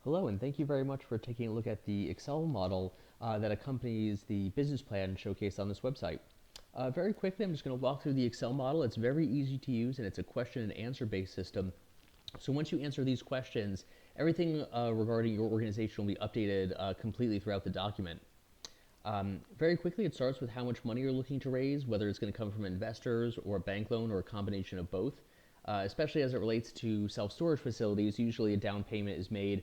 Hello, and thank you very much for taking a look at the Excel model that accompanies the business plan showcased on this website. Very quickly, I'm just going to walk through the Excel model. It's very easy to use, and it's a question and answer based system. So once you answer these questions, everything regarding your organization will be updated completely throughout the document. Very quickly, it starts with how much money you're looking to raise, whether it's going to come from investors or a bank loan or a combination of both. Especially as it relates to self-storage facilities, usually a down payment is made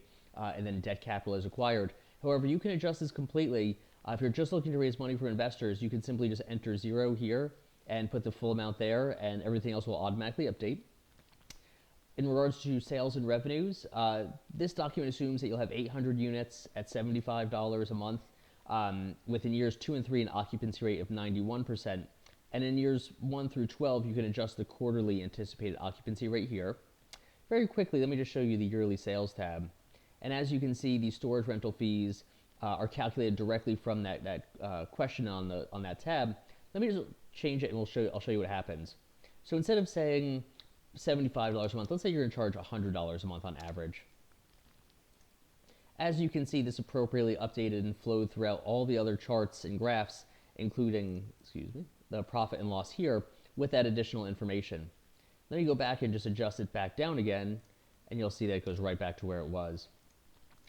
and then debt capital is acquired. However, you can adjust this completely. If you're just looking to raise money for investors, you can simply just enter 0 here and put the full amount there, and everything else will automatically update. In regards to sales and revenues, this document assumes that you'll have 800 units at $75 a month, within years 2 and 3 an occupancy rate of 91%. And in years 1 through 12, you can adjust the quarterly anticipated occupancy rate here. Very quickly, let me just show you the yearly sales tab. And as you can see, the storage rental fees are calculated directly from that question on that tab. Let me just change it, and I'll show you what happens. So instead of saying $75 a month, let's say you're in charge $100 a month on average. As you can see, this appropriately updated and flowed throughout all the other charts and graphs, including, the profit and loss here with that additional information. Then you go back and just adjust it back down again, and you'll see that it goes right back to where it was.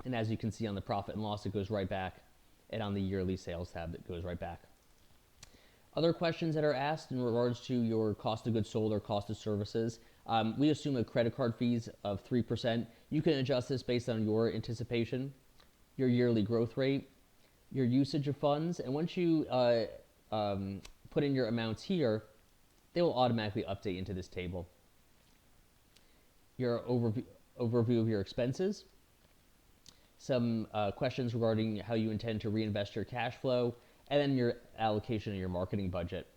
And as you can see on the profit and loss, it goes right back, and on the yearly sales tab, it goes right back. Other questions that are asked in regards to your cost of goods sold or cost of services, we assume a credit card fees of 3%. You can adjust this based on your anticipation, your yearly growth rate, your usage of funds, and once you put in your amounts here, they will automatically update into this table. Your overview of your expenses, some questions regarding how you intend to reinvest your cash flow, and then your allocation of your marketing budget.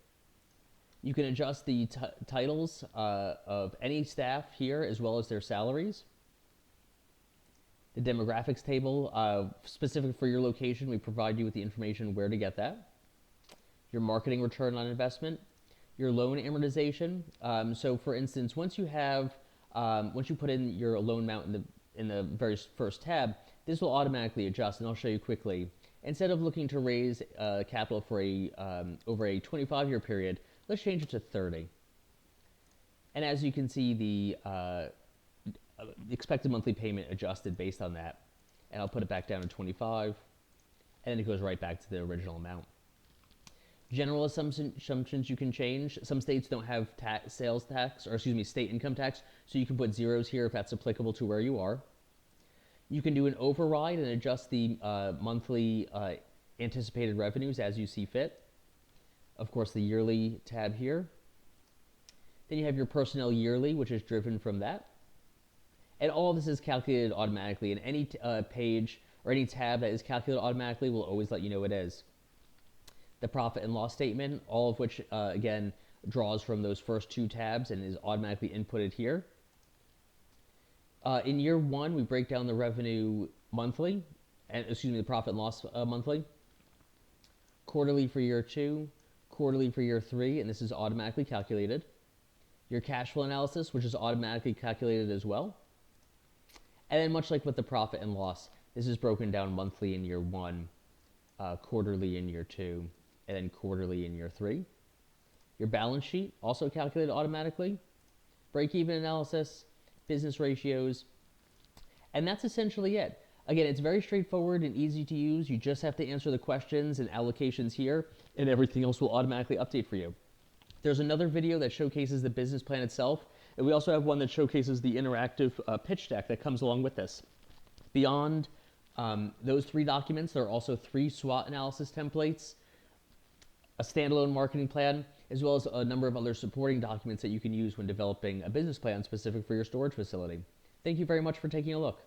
You can adjust the titles of any staff here as well as their salaries. The demographics table, specific for your location, we provide you with the information where to get that. Your marketing return on investment, your loan amortization. So for instance, once you put in your loan amount in the very first tab, this will automatically adjust, and I'll show you quickly. Instead of looking to raise capital for over a 25-year period, let's change it to 30. And as you can see, the expected monthly payment adjusted based on that. And I'll put it back down to 25, and then it goes right back to the original amount. General assumptions you can change. Some states don't have state income tax, so you can put zeros here if that's applicable to where you are. You can do an override and adjust the monthly anticipated revenues as you see fit. Of course, the yearly tab here. Then you have your personnel yearly, which is driven from that. And all of this is calculated automatically, and any page or any tab that is calculated automatically will always let you know it is. The profit and loss statement, all of which, again, draws from those first 2 tabs and is automatically inputted here. In year 1, we break down the revenue monthly, the profit and loss monthly. Quarterly for year 2, quarterly for year 3, and this is automatically calculated. Your cash flow analysis, which is automatically calculated as well. And then much like with the profit and loss, this is broken down monthly in year 1, quarterly in year 2, and then quarterly in year 3. Your balance sheet, also calculated automatically. Break-even analysis, business ratios, and that's essentially it. Again, it's very straightforward and easy to use. You just have to answer the questions and allocations here, and everything else will automatically update for you. There's another video that showcases the business plan itself, and we also have one that showcases the interactive pitch deck that comes along with this. Beyond those 3 documents, there are also 3 SWOT analysis templates, a standalone marketing plan, as well as a number of other supporting documents that you can use when developing a business plan specific for your storage facility. Thank you very much for taking a look.